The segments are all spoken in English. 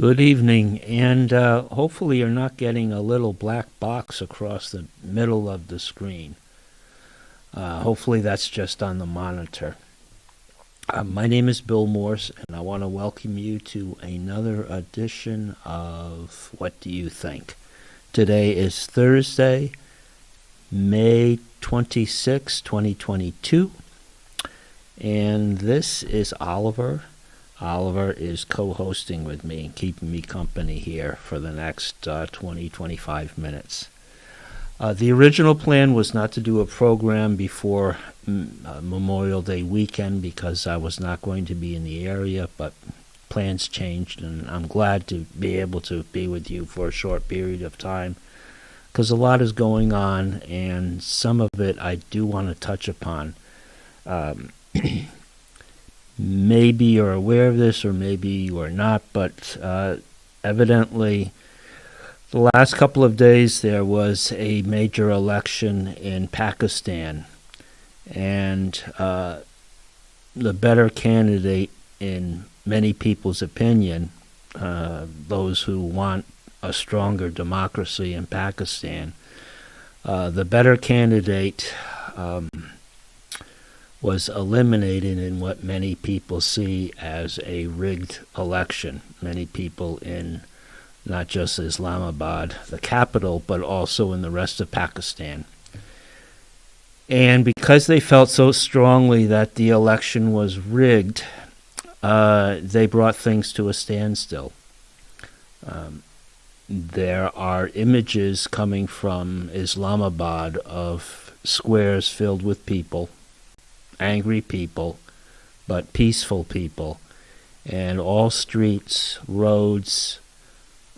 Good evening, and hopefully you're not getting a little black box across the middle of the screen. Hopefully that's just on the monitor. My name is Bill Morse, and I want to welcome you to another edition of What Do You Think? Today is Thursday, May 26, 2022, and this is Oliver. Oliver is co-hosting with me and keeping me company here for the next 20-25 minutes. The original plan was not to do a program before Memorial Day weekend because I was not going to be in the area, but plans changed, and I'm glad to be able to be with you for a short period of time because a lot is going on, and some of it I do want to touch upon. Maybe you're aware of this or maybe you are not, but evidently the last couple of days there was a major election in Pakistan, and the better candidate, in many people's opinion, those who want a stronger democracy in Pakistan, the better candidate was eliminated in what many people see as a rigged election. Many people in not just Islamabad, the capital, but also in the rest of Pakistan. And because they felt so strongly that the election was rigged, they brought things to a standstill. There are images coming from Islamabad of squares filled with people, angry people, but peaceful people, and all streets, roads,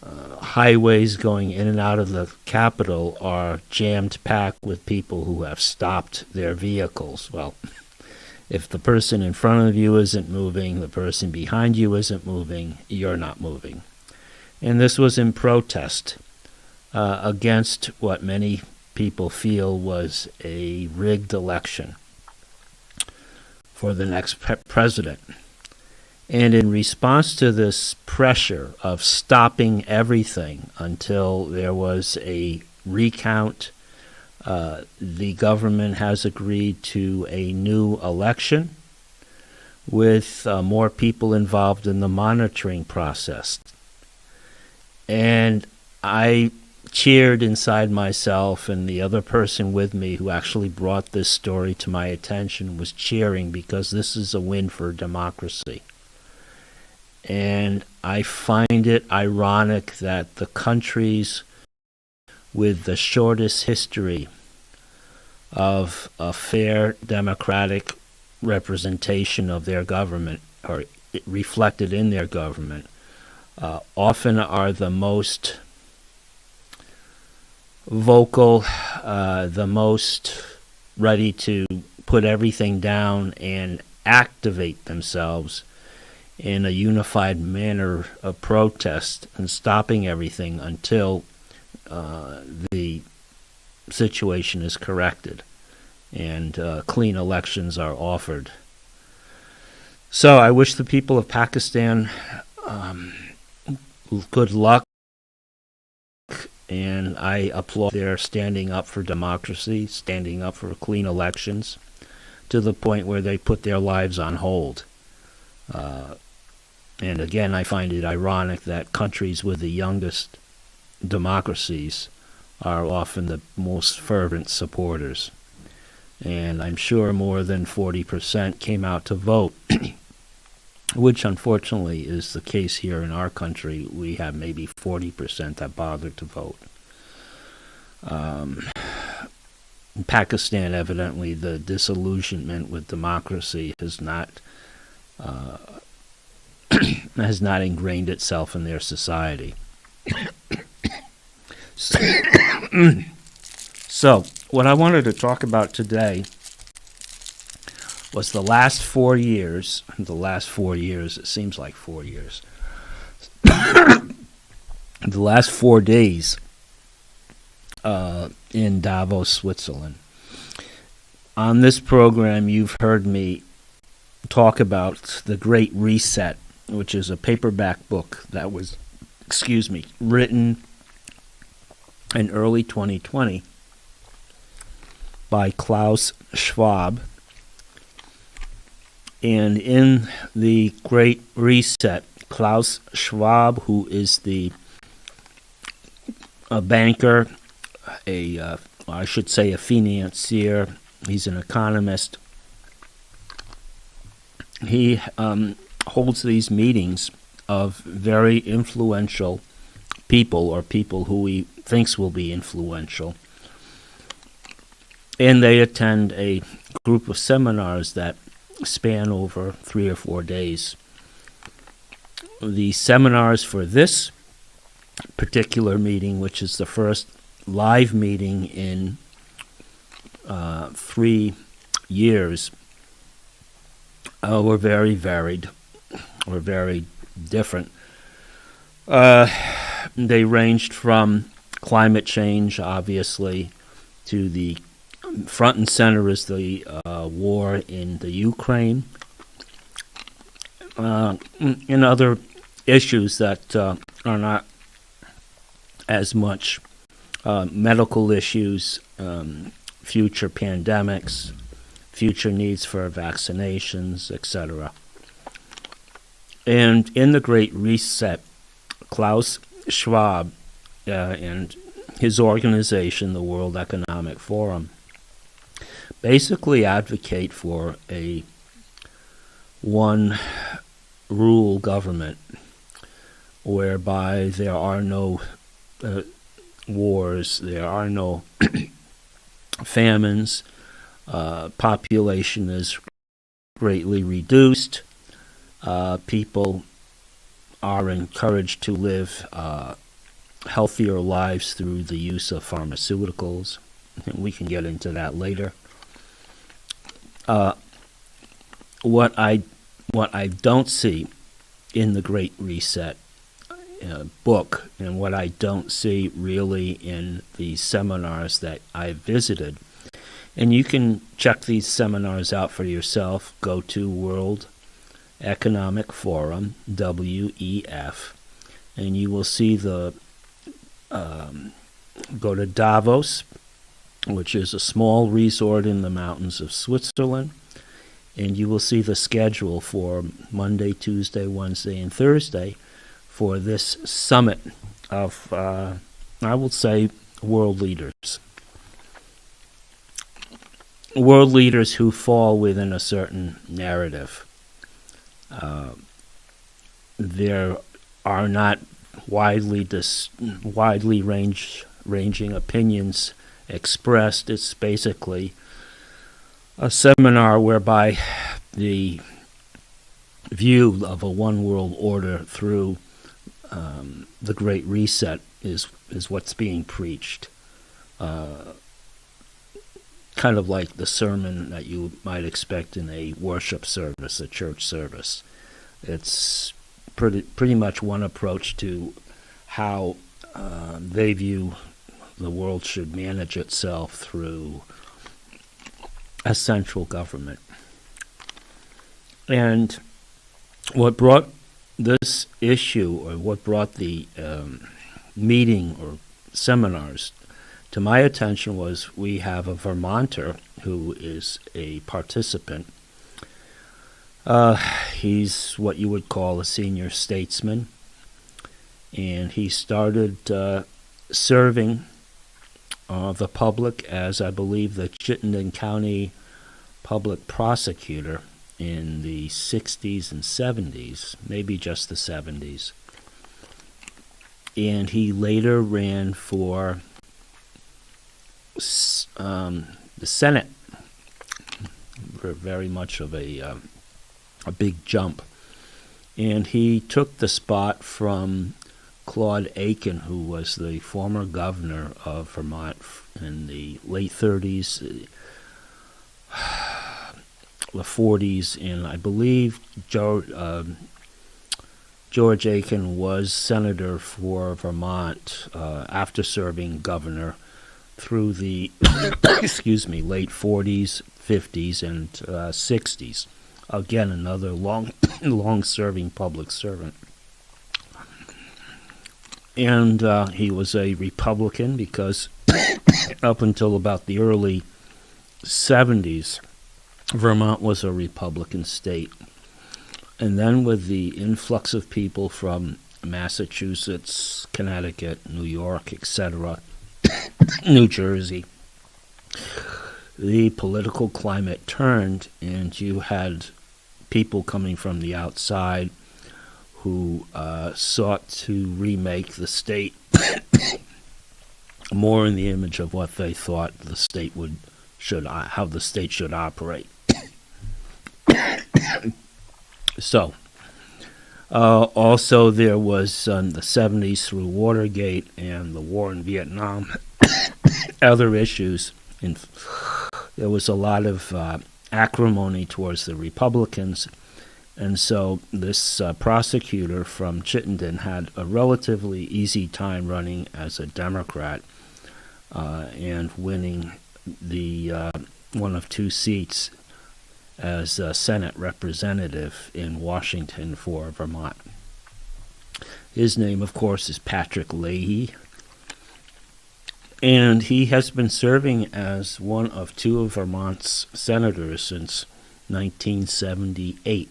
highways going in and out of the capital are jammed packed with people who have stopped their vehicles. Well, if the person in front of you isn't moving, the person behind you isn't moving, you're not moving. And this was in protest against what many people feel was a rigged election for the next president. And in response to this pressure of stopping everything until there was a recount, the government has agreed to a new election with more people involved in the monitoring process. And I cheered inside myself, and the other person with me who actually brought this story to my attention was cheering because this is a win for democracy. And I find it ironic that the countries with the shortest history of a fair democratic representation of their government, or reflected in their government, often are the most vocal, the most ready to put everything down and activate themselves in a unified manner of protest and stopping everything until the situation is corrected and clean elections are offered. So I wish the people of Pakistan good luck, and I applaud their standing up for democracy, standing up for clean elections, to the point where they put their lives on hold. And again, I find it ironic that countries with the youngest democracies are often the most fervent supporters. And I'm sure more than 40% came out to vote, which unfortunately is the case here in our country. We have maybe 40% that bothered to vote. In Pakistan, evidently, the disillusionment with democracy has not ingrained itself in their society. So, what I wanted to talk about today was the last 4 years. It seems like 4 years. The last 4 days in Davos, Switzerland. On this program, you've heard me talk about The Great Reset, which is a paperback book that was written in early 2020 by Klaus Schwab. And in the Great Reset, Klaus Schwab, who is a banker, I should say a financier, he's an economist. He holds these meetings of very influential people, or people who he thinks will be influential. And they attend a group of seminars that span over 3 or 4 days. The seminars for this particular meeting, which is the first live meeting in 3 years, were very varied, were very different. They ranged from climate change, obviously, to the front and center is the war in the Ukraine, and other issues that are not as much medical issues, future pandemics, future needs for vaccinations, etc. And in the Great Reset, Klaus Schwab and his organization, the World Economic Forum, basically advocate for a one-rule government whereby there are no wars, there are no famines, population is greatly reduced, people are encouraged to live healthier lives through the use of pharmaceuticals. And we can get into that later. What I don't see in the Great Reset book, and what I don't see really in the seminars that I visited, and you can check these seminars out for yourself. Go to World Economic Forum, WEF, and you will see go to Davos, which is a small resort in the mountains of Switzerland, and you will see the schedule for Monday, Tuesday, Wednesday, and Thursday for this summit of, I will say, world leaders. World leaders who fall within a certain narrative. There are not widely ranging opinions expressed. It's basically a seminar whereby the view of a one world order through the Great Reset is what's being preached. Kind of like the sermon that you might expect in a worship service, a church service. It's pretty much one approach to how they view the world should manage itself through a central government. And what brought this issue, or what brought the meeting or seminars to my attention, was we have a Vermonter who is a participant. He's what you would call a senior statesman, and he started serving the public as, I believe, the Chittenden County public prosecutor in the 60s and 70s, maybe just the 70s. And he later ran for the Senate, very much of a big jump. And he took the spot from Claude Aiken, who was the former governor of Vermont in the late 30s, the 40s, and I believe George Aiken was senator for Vermont after serving governor through the late 40s, 50s, and 60s. Again, another long-serving public servant. And he was a Republican because up until about the early 70s, Vermont was a Republican state. And then with the influx of people from Massachusetts, Connecticut, New York, etc., New Jersey, the political climate turned, and you had people coming from the outside who sought to remake the state more in the image of what they thought the state how the state should operate. So, also there was the 70s through Watergate and the war in Vietnam, other issues. There was a lot of acrimony towards the Republicans, and so this prosecutor from Chittenden had a relatively easy time running as a Democrat and winning the one of two seats as a Senate representative in Washington for Vermont. His name, of course, is Patrick Leahy, and he has been serving as one of two of Vermont's senators since 1978.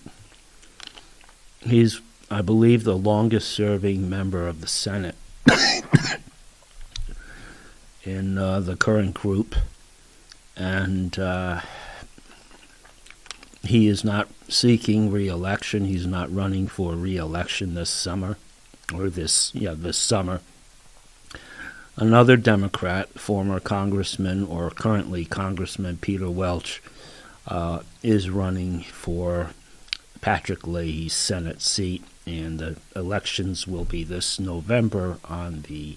He's, I believe, the longest-serving member of the Senate in the current group, and he is not seeking re-election. He's not running for re-election this summer, or this summer. Another Democrat, former Congressman, or currently Congressman Peter Welch, is running for Patrick Leahy's Senate seat, and the elections will be this November on the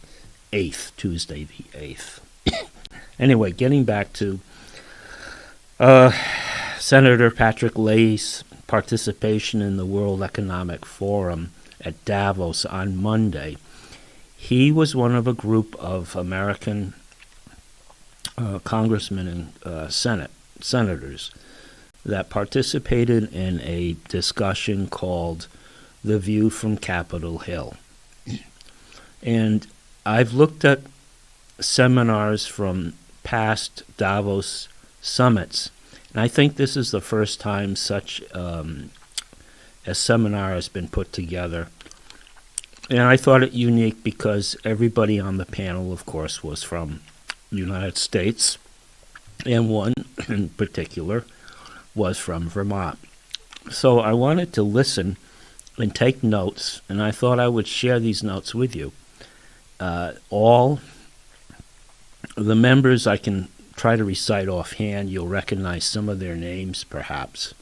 8th, Tuesday the 8th. Anyway, getting back to Senator Patrick Leahy's participation in the World Economic Forum at Davos on Monday. He was one of a group of American congressmen and senators that participated in a discussion called The View from Capitol Hill. And I've looked at seminars from past Davos summits, and I think this is the first time such a seminar has been put together. And I thought it unique because everybody on the panel, of course, was from the United States, and one in particular was from Vermont. So I wanted to listen and take notes, and I thought I would share these notes with you. All the members I can try to recite offhand. You'll recognize some of their names, perhaps.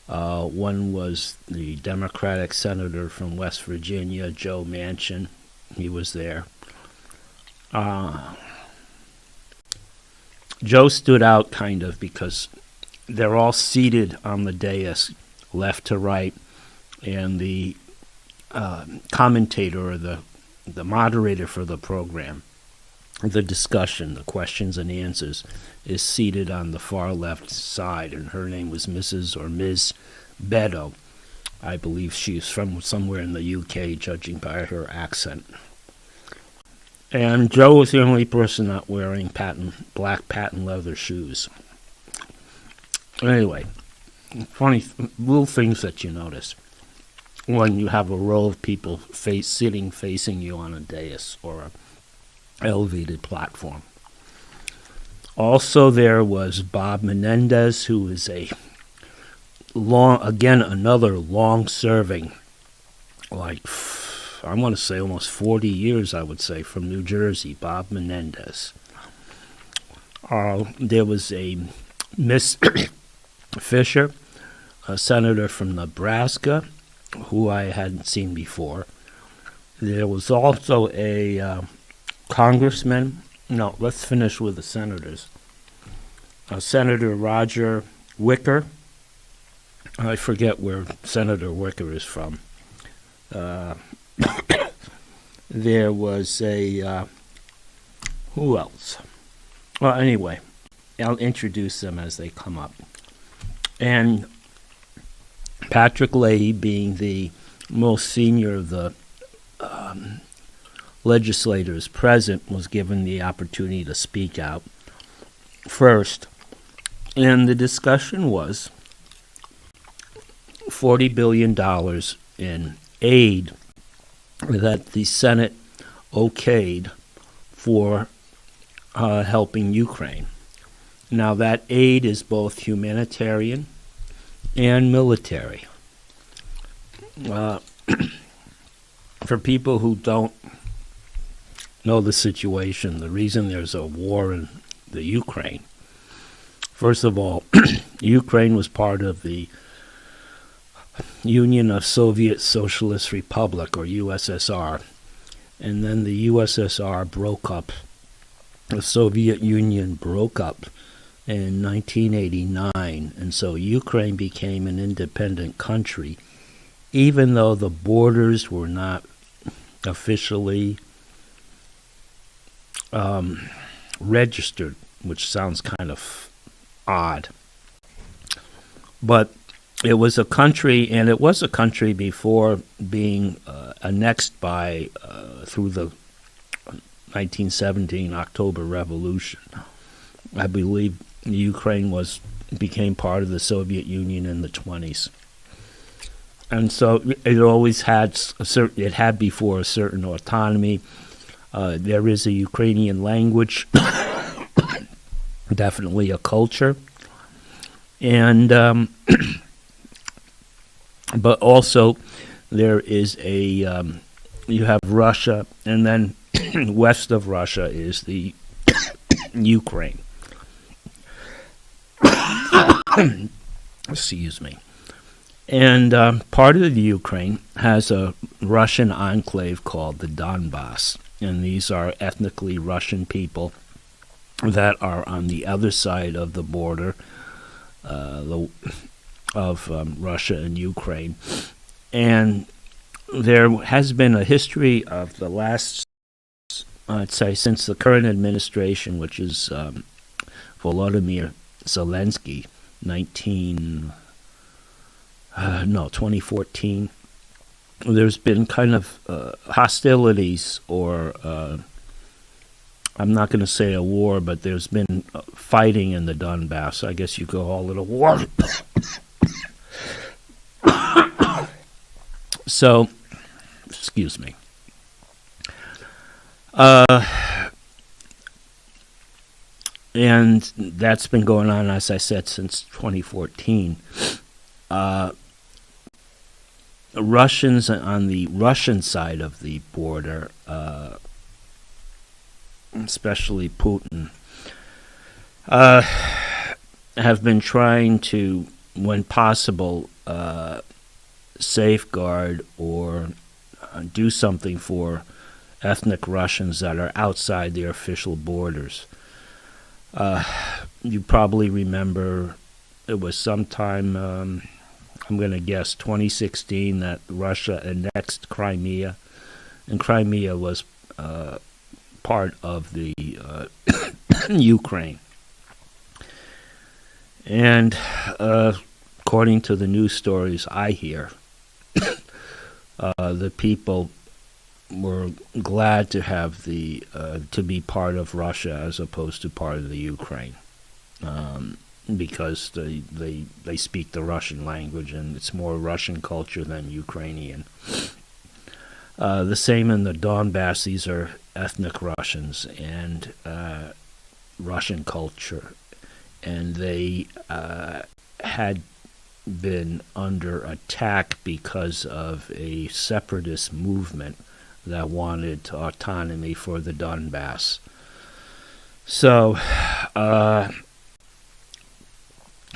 One was the Democratic senator from West Virginia, Joe Manchin. He was there. Joe stood out kind of because they're all seated on the dais, left to right, and the commentator or the moderator for the program, the discussion, the questions and answers, is seated on the far left side, and her name was Mrs. or Ms. Beddoe. I believe she's from somewhere in the UK, judging by her accent. And Joe was the only person not wearing black patent leather shoes. Anyway, funny little things that you notice when you have a row of people facing you on a dais or a elevated platform. Also, there was Bob Menendez, who is another long-serving, I want to say almost 40 years, I would say, from New Jersey, Bob Menendez. There was a Miss Fisher, a senator from Nebraska, who I hadn't seen before. There was also a congressman. No, let's finish with the senators. Senator Roger Wicker. I forget where Senator Wicker is from. There was who else? Well, anyway, I'll introduce them as they come up. And Patrick Leahy, being the most senior of the legislators present was given the opportunity to speak out first. And the discussion was $40 billion in aid that the Senate okayed for helping Ukraine. Now, that aid is both humanitarian and military. For people who don't know the situation, the reason there's a war in the Ukraine, first of all, Ukraine was part of the Union of Soviet Socialist Republic, or USSR, and then the USSR broke up. The Soviet Union broke up in 1989, and so Ukraine became an independent country, even though the borders were not officially registered, which sounds kind of odd. But it was a country, and it was a country before being annexed by through the 1917 October Revolution. I believe Ukraine became part of the Soviet Union in the 20s. And so it always had it had before a certain autonomy. There is a Ukrainian language, definitely a culture, and but also there is you have Russia, and then west of Russia is the Ukraine. Excuse me. And part of the Ukraine has a Russian enclave called the Donbass, and these are ethnically Russian people that are on the other side of the border of Russia and Ukraine. And there has been a history of the last, I'd say, since the current administration, which is Volodymyr Zelensky, 2014, there's been kind of hostilities, or I'm not going to say a war, but there's been fighting in the Donbass. I guess you could call it a war. So, excuse me. And that's been going on, as I said, since 2014. Russians on the Russian side of the border, especially Putin, have been trying to, when possible, safeguard or do something for ethnic Russians that are outside their official borders. You probably remember it was sometime, I'm going to guess 2016, that Russia annexed Crimea, and Crimea was part of the Ukraine. And according to the news stories I hear, the people were glad to have to be part of Russia as opposed to part of the Ukraine, because they speak the Russian language, and it's more Russian culture than Ukrainian. The same in the Donbass. These are ethnic Russians and Russian culture, and they had been under attack because of a separatist movement that wanted autonomy for the Donbass. So,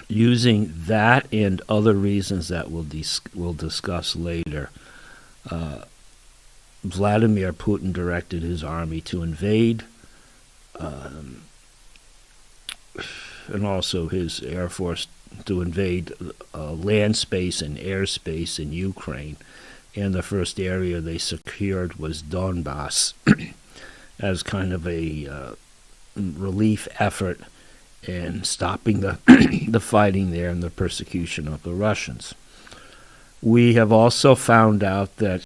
using that and other reasons that we'll discuss later, Vladimir Putin directed his army to invade, and also his Air Force to invade land space and airspace in Ukraine. And the first area they secured was Donbass as kind of a relief effort in stopping the the fighting there and the persecution of the Russians. We have also found out that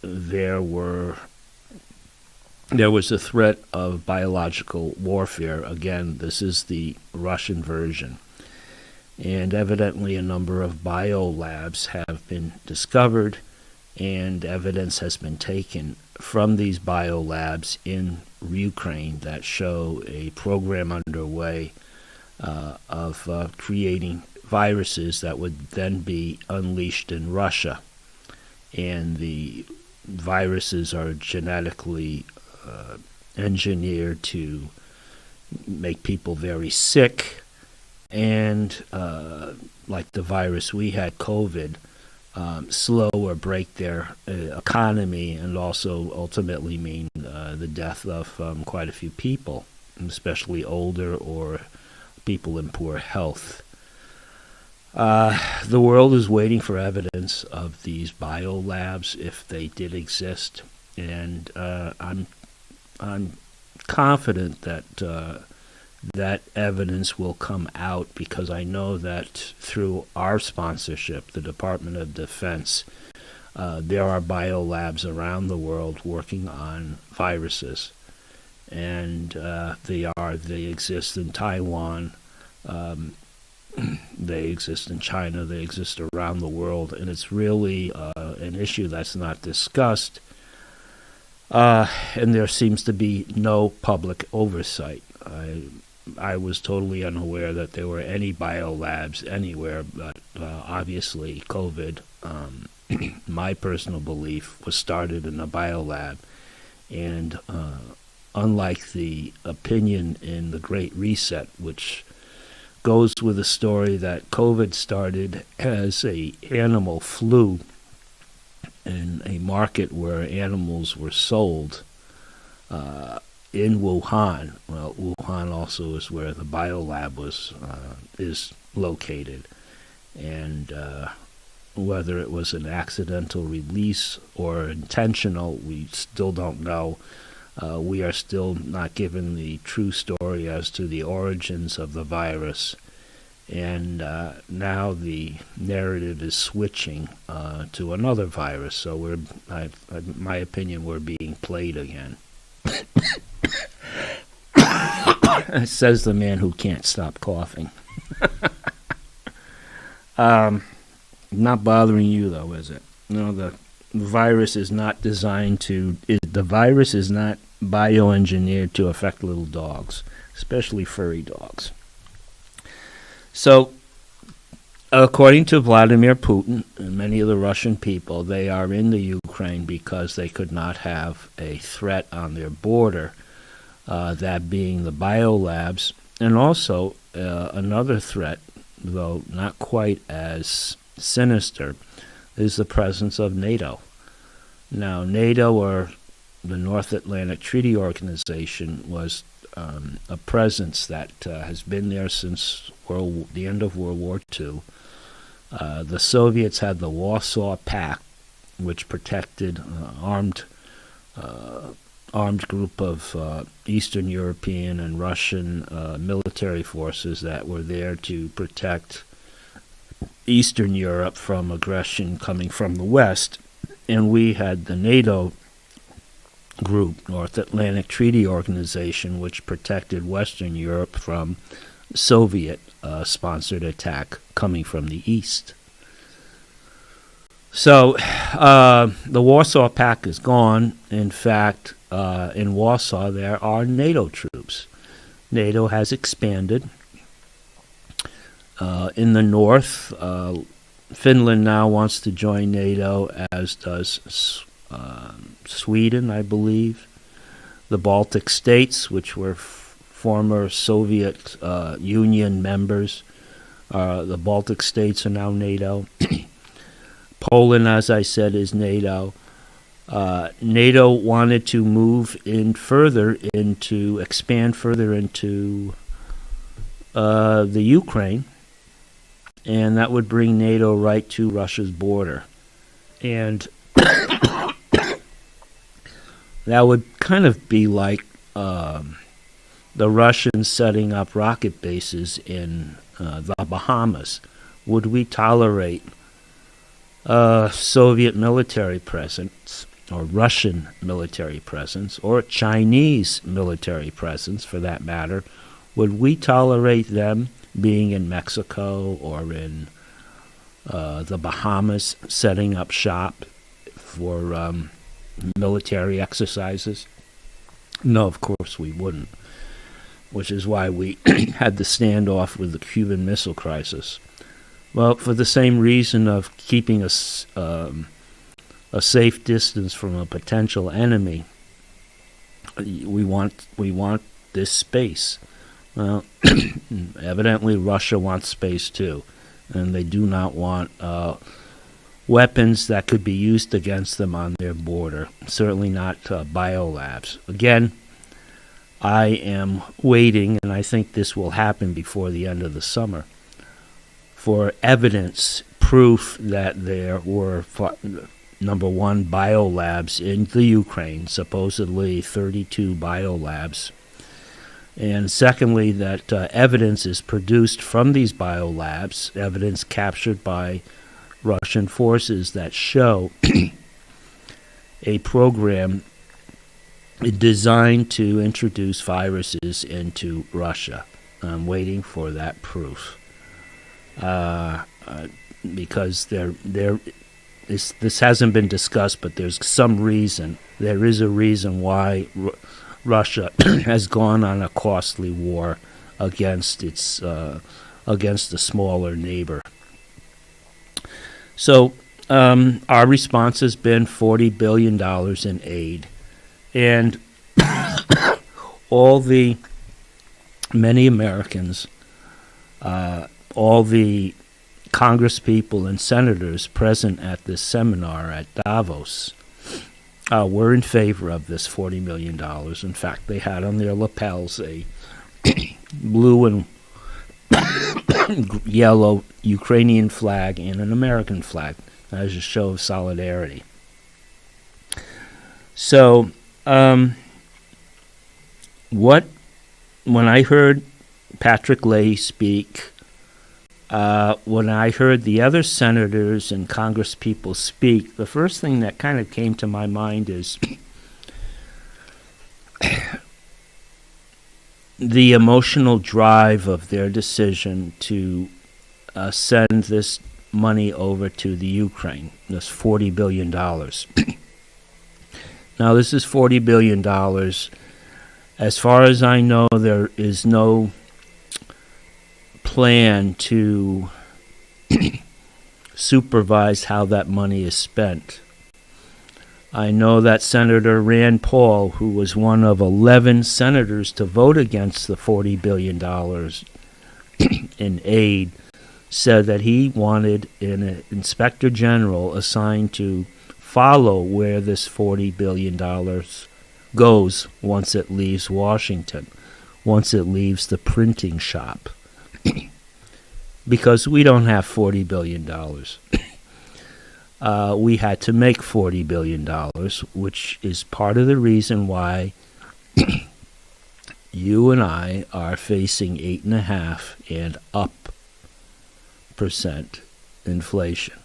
there was a threat of biological warfare. Again, this is the Russian version. And evidently a number of biolabs have been discovered, and evidence has been taken from these biolabs in Ukraine that show a program underway of creating viruses that would then be unleashed in Russia. And the viruses are genetically engineered to make people very sick, and like the virus we had, COVID, slow or break their economy, and also ultimately mean the death of quite a few people, especially older or people in poor health. The world is waiting for evidence of these biolabs, if they did exist, and I'm confident that that evidence will come out, because I know that through our sponsorship, the Department of Defense, there are biolabs around the world working on viruses, and they exist in Taiwan, they exist in China, they exist around the world, and it's really an issue that's not discussed, and there seems to be no public oversight. I was totally unaware that there were any biolabs anywhere, but obviously COVID, my personal belief, was started in a biolab, and unlike the opinion in the Great Reset, which goes with the story that COVID started as a animal flu in a market where animals were sold in Wuhan. Well, Wuhan also is where the biolab is located, and whether it was an accidental release or intentional, we still don't know. We are still not given the true story as to the origins of the virus, and now the narrative is switching to another virus. So my opinion, we're being played again. Says the man who can't stop coughing. Not bothering you though, is it? No, the virus is not designed to. The virus is not bioengineered to affect little dogs, especially furry dogs. So, according to Vladimir Putin and many of the Russian people, they are in the Ukraine because they could not have a threat on their border, that being the biolabs, and also another threat, though not quite as sinister, is the presence of NATO. Now, NATO, or the North Atlantic Treaty Organization, was a presence that has been there since the end of World War II. The Soviets had the Warsaw Pact, which protected armed group of Eastern European and Russian military forces that were there to protect Eastern Europe from aggression coming from the West. And we had the NATO group, North Atlantic Treaty Organization, which protected Western Europe from Soviet-sponsored attack coming from the East. So the Warsaw Pact is gone. In fact, in Warsaw there are NATO troops. NATO has expanded. In the north, Finland now wants to join NATO, as does Sweden, I believe. The Baltic states, which were former Soviet Union members, the Baltic states are now NATO. Poland, as I said, is NATO. NATO wanted to move expand further into the Ukraine, and that would bring NATO right to Russia's border. And that would kind of be like the Russians setting up rocket bases in the Bahamas. Would we tolerate Soviet military presence or Russian military presence, or Chinese military presence for that matter, would we tolerate them being in Mexico or in the Bahamas setting up shop for military exercises? No, of course we wouldn't, which is why we had the standoff with the Cuban Missile Crisis. Well, for the same reason of keeping a safe distance from a potential enemy, we want this space. Well, evidently Russia wants space too, and they do not want weapons that could be used against them on their border. Certainly not biolabs. Again, I am waiting, and I think this will happen before the end of the summer, for evidence, proof that there were, number one, biolabs in the Ukraine, supposedly 32 biolabs. And secondly, that evidence is produced from these biolabs, evidence captured by Russian forces that show a program designed to introduce viruses into Russia. I'm waiting for that proof. Because this hasn't been discussed, but there's some reason. There is a reason why Russia has gone on a costly war against its against a smaller neighbor. So our response has been $40 billion in aid, and many Americans, all the Congress people and senators present at this seminar at Davos were in favor of this $40 million. In fact, they had on their lapels a blue and yellow Ukrainian flag and an American flag as a show of solidarity. So, when I heard Patrick Leahy speak, when I heard the other senators and Congress people speak, the first thing that kind of came to my mind is the emotional drive of their decision to send this money over to the Ukraine, this $40 billion. Now, this is $40 billion. As far as I know, there is no plan to supervise how that money is spent. I know that Senator Rand Paul, who was one of 11 senators to vote against the $40 billion in aid, said that he wanted an inspector general assigned to follow where this $40 billion goes once it leaves Washington, once it leaves the printing shop. Because we don't have $40 billion. We had to make $40 billion, which is part of the reason why you and I are facing 8.5% and up inflation.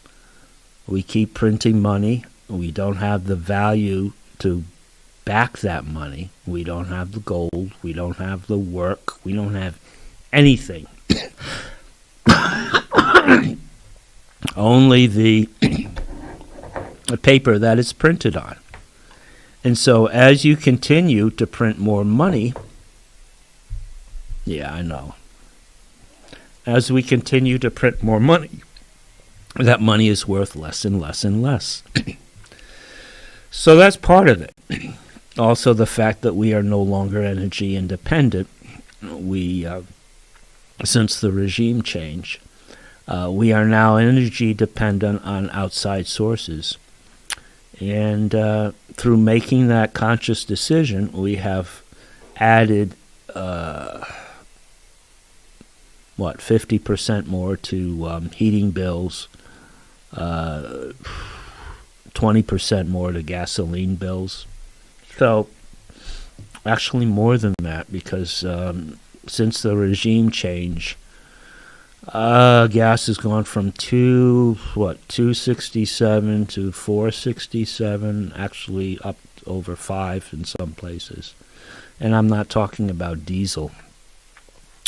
We keep printing money. We don't have the value to back that money. We don't have the gold. We don't have the work. We don't have anything. Only the paper that it's printed on. And so as you continue to print more money, yeah, I know. As we continue to print more money, that money is worth less and less and less. So that's part of it. Also the fact that we are no longer energy independent. We, since the regime change, we are now energy dependent on outside sources. And through making that conscious decision, we have added 50% more to heating bills, 20% more to gasoline bills. So actually more than that, because since the regime change, Gas has gone from 267 to 467, actually up over 5 in some places. And I'm not talking about diesel,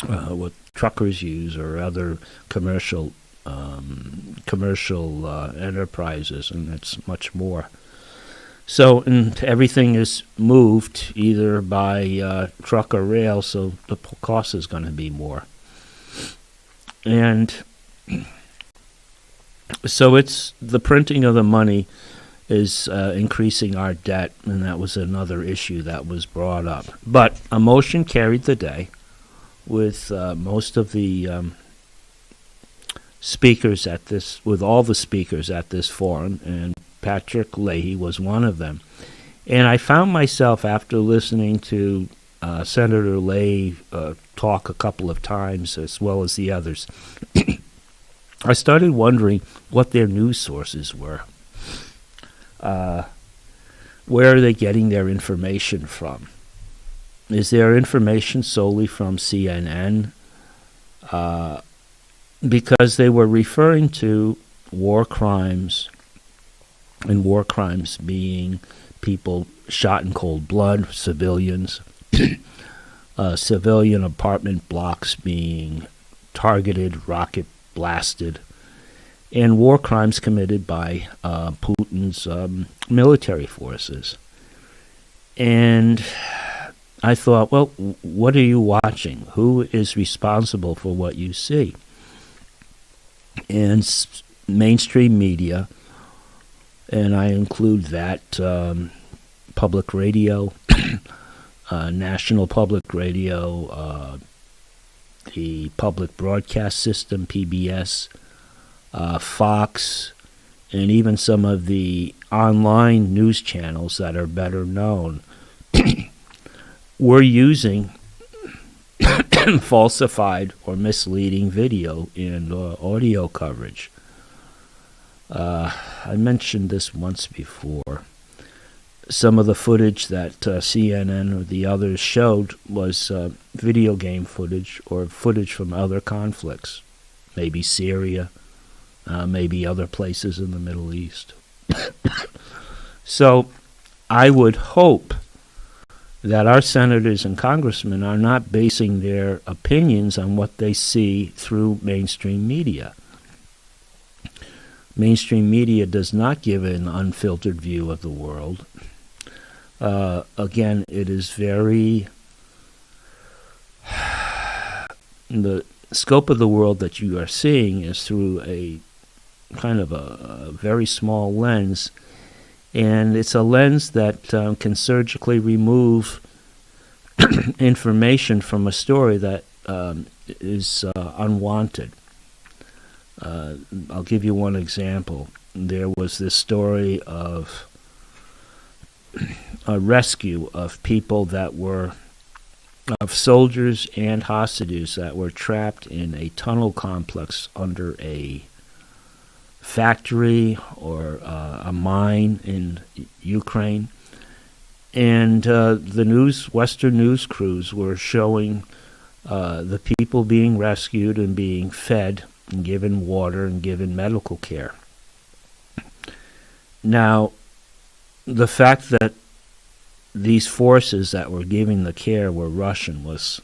what truckers use or other commercial enterprises, and it's much more. So, and everything is moved either by truck or rail, so the cost is going to be more. And so it's the printing of the money is increasing our debt, and that was another issue that was brought up. But a motion carried the day with most of the speakers at this, with all the speakers at this forum, and Patrick Leahy was one of them. And I found myself, after listening to Senator Leahy talk a couple of times, as well as the others, I started wondering what their news sources were. Where are they getting their information from? Is their information solely from CNN? Because they were referring to war crimes, and war crimes being people shot in cold blood, civilians, civilian apartment blocks being targeted, rocket blasted, and war crimes committed by Putin's military forces. And I thought, well, what are you watching? Who is responsible for what you see? And mainstream media, and I include that public radio, National Public Radio, the Public Broadcast System, PBS, Fox, and even some of the online news channels that are better known, were using falsified or misleading video and audio coverage. I mentioned this once before. Some of the footage that CNN or the others showed was video game footage or footage from other conflicts, maybe Syria, maybe other places in the Middle East. So I would hope that our senators and congressmen are not basing their opinions on what they see through mainstream media. Mainstream media does not give an unfiltered view of the world. Again, it is very... the scope of the world that you are seeing is through a kind of a very small lens, and it's a lens that can surgically remove information from a story that is unwanted. I'll give you one example. There was this story of a rescue of people that were, of soldiers and hostages that were trapped in a tunnel complex under a factory or a mine in Ukraine. And the Western news crews were showing the people being rescued and being fed and given water and given medical care. Now, the fact that these forces that were giving the care were Russian was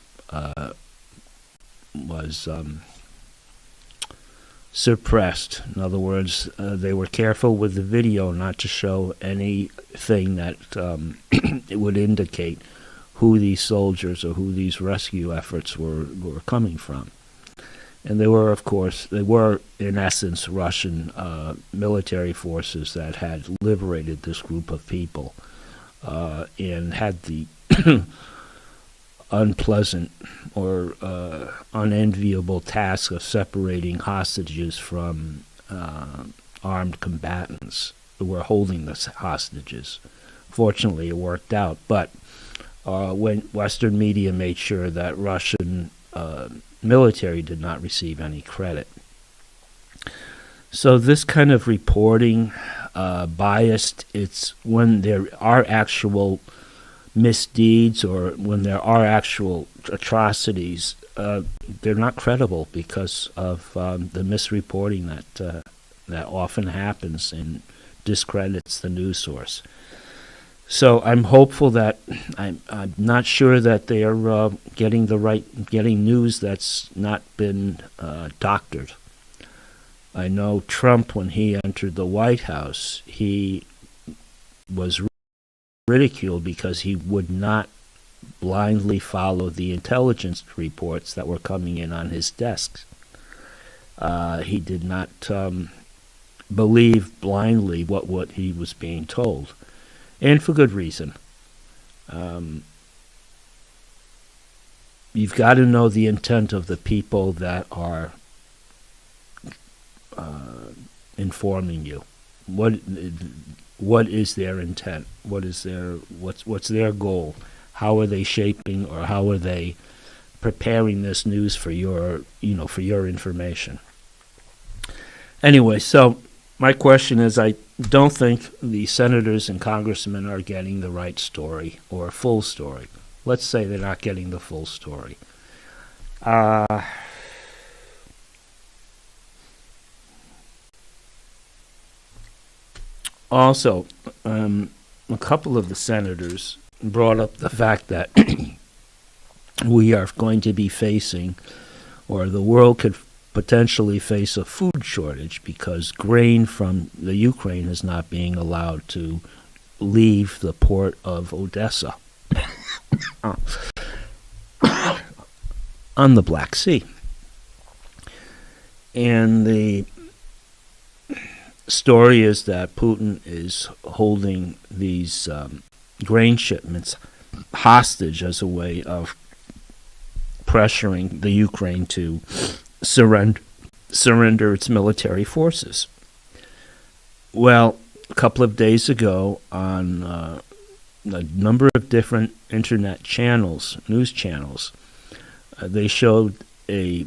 suppressed. In other words, they were careful with the video not to show anything that it would indicate who these soldiers or who these rescue efforts were coming from. And they were, of course, in essence Russian military forces that had liberated this group of people and had the unpleasant or unenviable task of separating hostages from armed combatants who were holding the hostages. Fortunately, it worked out, but when Western media made sure that Russian military did not receive any credit. So this kind of reporting, biased, it's when there are actual misdeeds or when there are actual atrocities they're not credible because of the misreporting that often happens and discredits the news source. So I'm hopeful that I'm not sure that they are getting news that's not been doctored. I know Trump, when he entered the White House, he was ridiculed because he would not blindly follow the intelligence reports that were coming in on his desk. He did not believe blindly what he was being told, and for good reason. You've got to know the intent of the people that are informing you. What is their intent? What's their goal? How are they shaping, or how are they preparing this news for your information? Anyway, so my question is, I don't think the senators and congressmen are getting the right story or full story. Let's say they're not getting the full story. Also, a couple of the senators brought up the fact that we are going to be facing, or the world could potentially face, a food shortage because grain from the Ukraine is not being allowed to leave the port of Odessa on the Black Sea. And the story is that Putin is holding these grain shipments hostage as a way of pressuring the Ukraine to surrender its military forces. Well, a couple of days ago, on a number of different internet channels, news channels, they showed a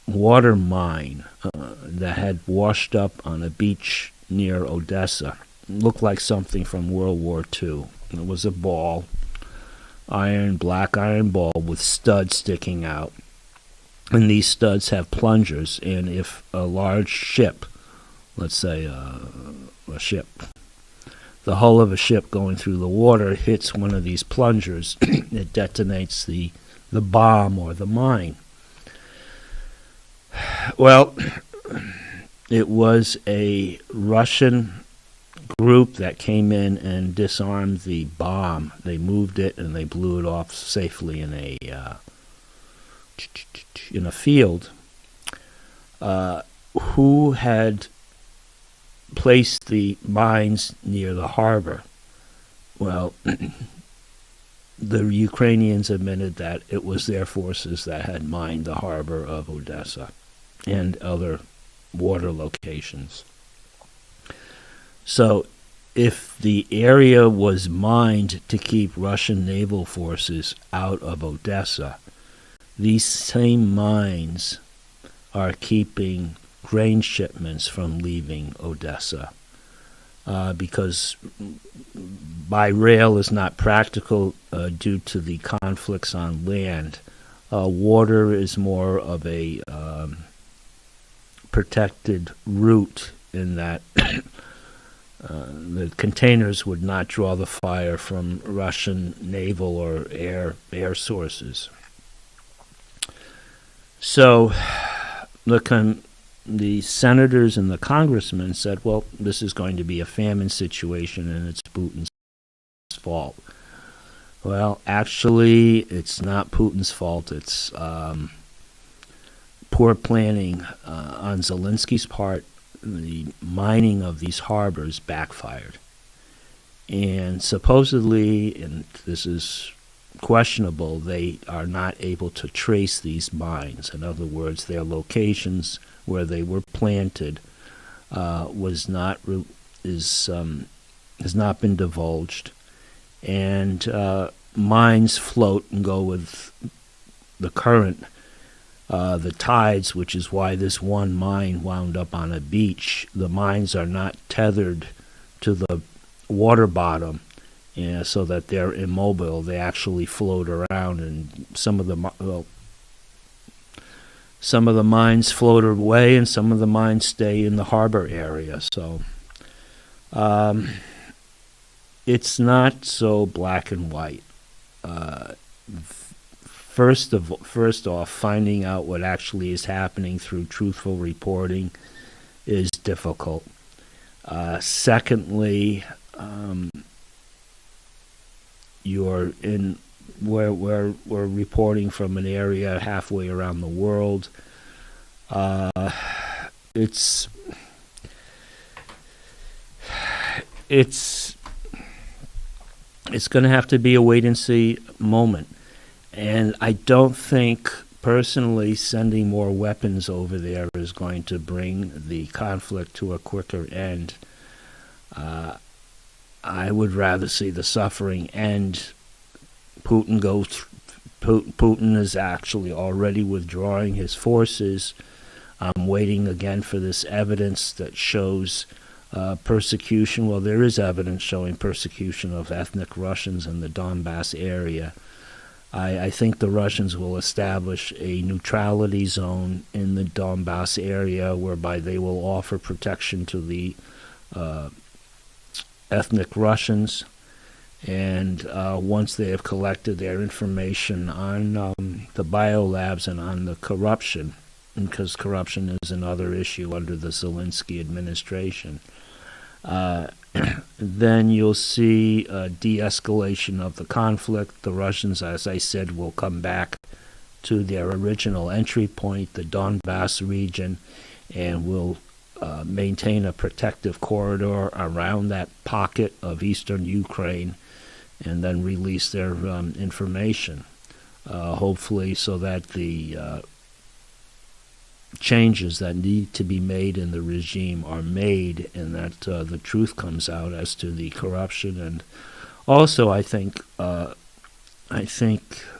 water mine that had washed up on a beach near Odessa. It looked like something from World War II. It was a ball, black iron ball with studs sticking out. And these studs have plungers, and if a large ship, let's say a ship, the hull of a ship going through the water hits one of these plungers, it detonates the bomb or the mine. Well, it was a Russian group that came in and disarmed the bomb. They moved it and they blew it off safely in a field. Who had placed the mines near the harbor? Well, the Ukrainians admitted that it was their forces that had mined the harbor of Odessa and other water locations. So if the area was mined to keep Russian naval forces out of Odessa, these same mines are keeping grain shipments from leaving Odessa, because by rail is not practical due to the conflicts on land. Water is more of a protected route in that the containers would not draw the fire from Russian naval or air sources. So the senators and the congressmen said, well, this is going to be a famine situation and it's Putin's fault. Well, actually, it's not Putin's fault. It's poor planning on Zelensky's part. The mining of these harbors backfired. And supposedly, and this is questionable, they are not able to trace these mines. In other words, their locations where they were planted has not been divulged, and mines float and go with the current, the tides, which is why this one mine wound up on a beach. The mines are not tethered to the water bottom, so that they're immobile. They actually float around, and some of them, well, some of the mines float away and some of the mines stay in the harbor area. So it's not so black and white. First off, finding out what actually is happening through truthful reporting is difficult. Secondly, we're reporting from an area halfway around the world. It's going to have to be a wait and see moment. And I don't think, personally, sending more weapons over there is going to bring the conflict to a quicker end. I would rather see the suffering end. Putin is actually already withdrawing his forces. I'm waiting again for this evidence that shows persecution. Well, there is evidence showing persecution of ethnic Russians in the Donbass area. I think the Russians will establish a neutrality zone in the Donbass area whereby they will offer protection to the ethnic Russians. And once they have collected their information on the biolabs and on the corruption, because corruption is another issue under the Zelensky administration, then you'll see a de-escalation of the conflict. The Russians, as I said, will come back to their original entry point, the Donbass region, and will maintain a protective corridor around that pocket of eastern Ukraine, and then release their information, hopefully so that the changes that need to be made in the regime are made, and that the truth comes out as to the corruption. And also, I think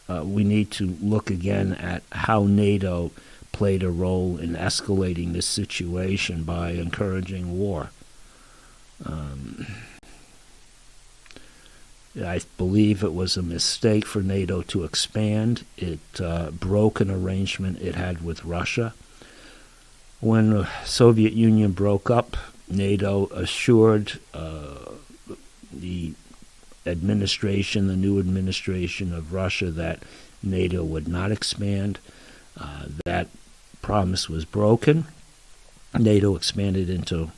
we need to look again at how NATO played a role in escalating this situation by encouraging war. I believe it was a mistake for NATO to expand. It broke an arrangement it had with Russia. When the Soviet Union broke up, NATO assured the administration, the new administration of Russia, that NATO would not expand. That promise was broken. NATO expanded into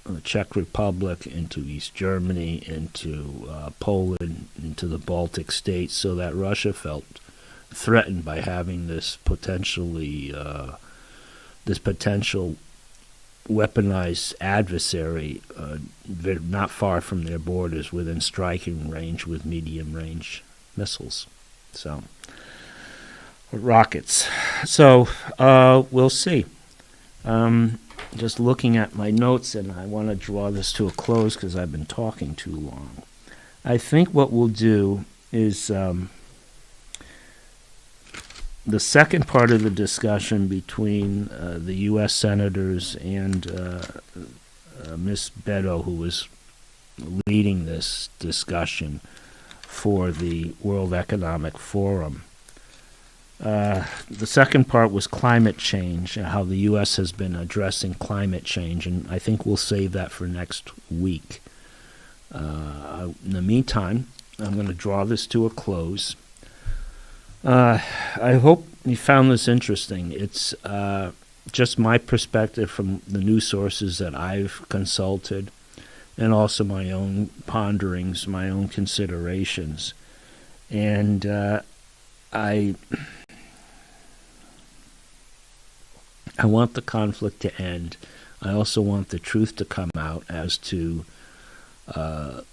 the Czech Republic, into East Germany, into Poland, into the Baltic states, so that Russia felt threatened by having this potential weaponized adversary not far from their borders, within striking range with medium-range missiles. So, rockets. So, we'll see. Just looking at my notes, and I want to draw this to a close because I've been talking too long. I think what we'll do is the second part of the discussion between the U.S. senators and Ms. Beto, who was leading this discussion for the World Economic Forum. The second part was climate change, how the U.S. has been addressing climate change, and I think we'll save that for next week. In the meantime, I'm going to draw this to a close. I hope you found this interesting. It's just my perspective from the news sources that I've consulted, and also my own ponderings, my own considerations. And I want the conflict to end. I also want the truth to come out as to the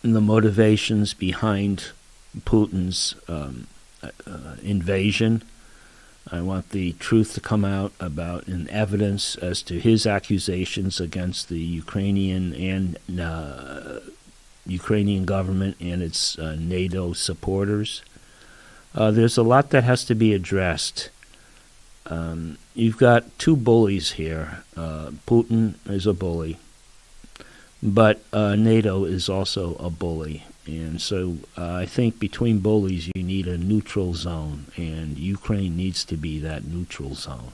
motivations behind Putin's invasion. I want the truth to come out about an evidence as to his accusations against the Ukrainian government and its NATO supporters. There's a lot that has to be addressed. You've got two bullies here. Putin is a bully, but NATO is also a bully. And so I think between bullies you need a neutral zone, and Ukraine needs to be that neutral zone.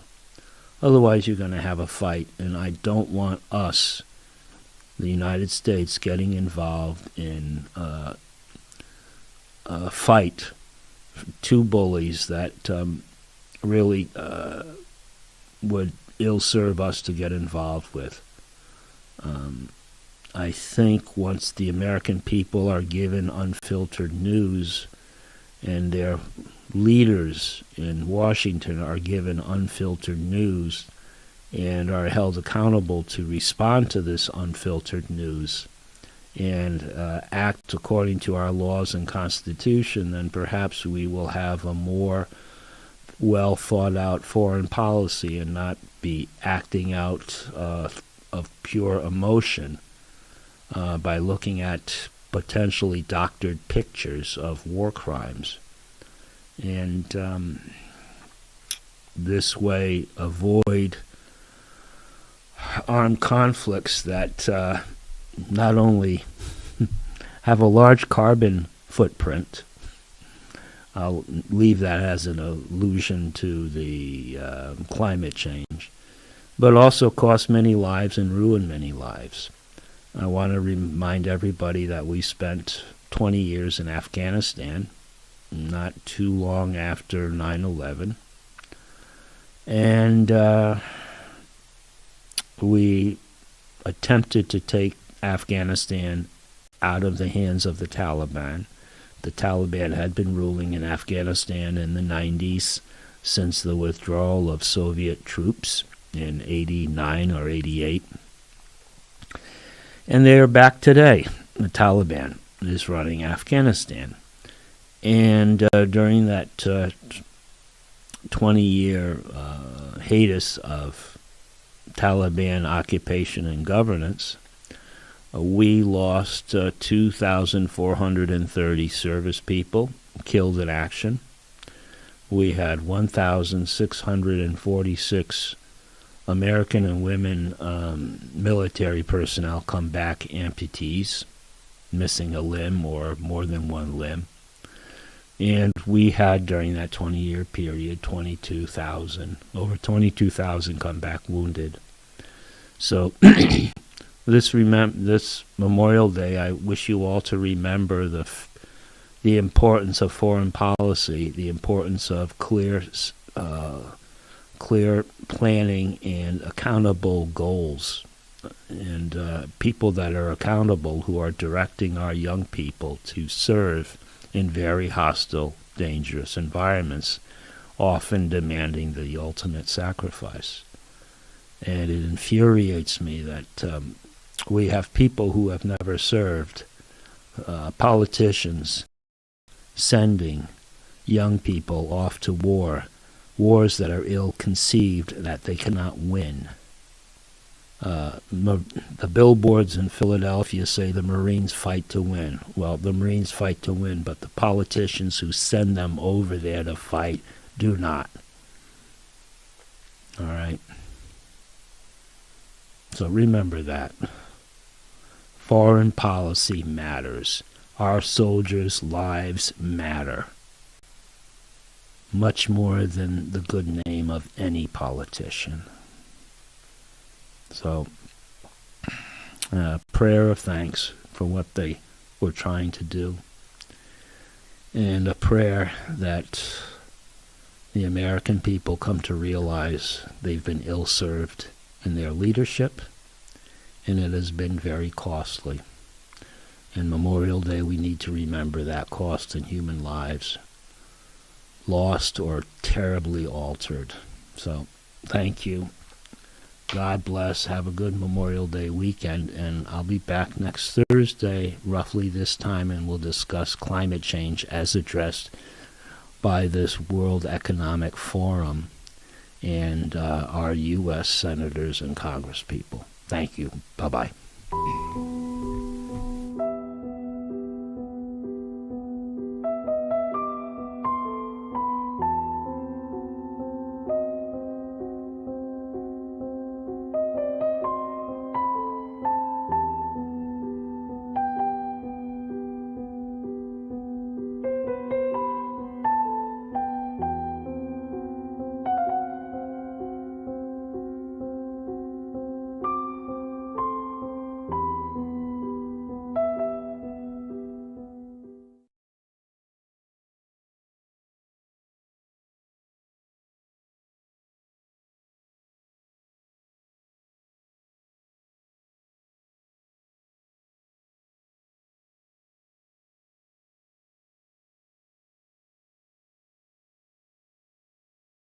Otherwise you're going to have a fight, and I don't want us, the United States, getting involved in a fight, two bullies that really would ill-serve us to get involved with. I think once the American people are given unfiltered news, and their leaders in Washington are given unfiltered news and are held accountable to respond to this unfiltered news and act according to our laws and Constitution, then perhaps we will have a more well thought out foreign policy and not be acting out of pure emotion by looking at potentially doctored pictures of war crimes. And this way avoid armed conflicts that not only have a large carbon footprint, I'll leave that as an allusion to the climate change, but also cost many lives and ruin many lives. I want to remind everybody that we spent 20 years in Afghanistan, not too long after 9/11, and we attempted to take Afghanistan out of the hands of the Taliban. The Taliban had been ruling in Afghanistan in the 90s since the withdrawal of Soviet troops in 89 or 88. And they are back today. The Taliban is running Afghanistan. And during that 20-year hiatus of Taliban occupation and governance, we lost 2,430 service people killed in action. We had 1,646 American and women military personnel come back amputees, missing a limb or more than one limb. And we had, during that 20-year period, over 22,000 come back wounded. So this Memorial Day, I wish you all to remember the importance of foreign policy, the importance of clear planning and accountable goals, and people that are accountable who are directing our young people to serve in very hostile, dangerous environments, often demanding the ultimate sacrifice. And it infuriates me that we have people who have never served, politicians sending young people off to wars that are ill-conceived, that they cannot win. The billboards in Philadelphia say the Marines fight to win. Well, the Marines fight to win, but the politicians who send them over there to fight do not. All right? So remember that. Foreign policy matters. Our soldiers' lives matter. Much more than the good name of any politician. So, prayer of thanks for what they were trying to do, and a prayer that the American people come to realize they've been ill-served in their leadership, and it has been very costly. And Memorial Day, we need to remember that cost in human lives, lost or terribly altered. So, thank you. God bless. Have a good Memorial Day weekend, and I'll be back next Thursday, roughly this time, and we'll discuss climate change as addressed by this World Economic Forum and our U.S. senators and congresspeople. Thank you. Bye-bye.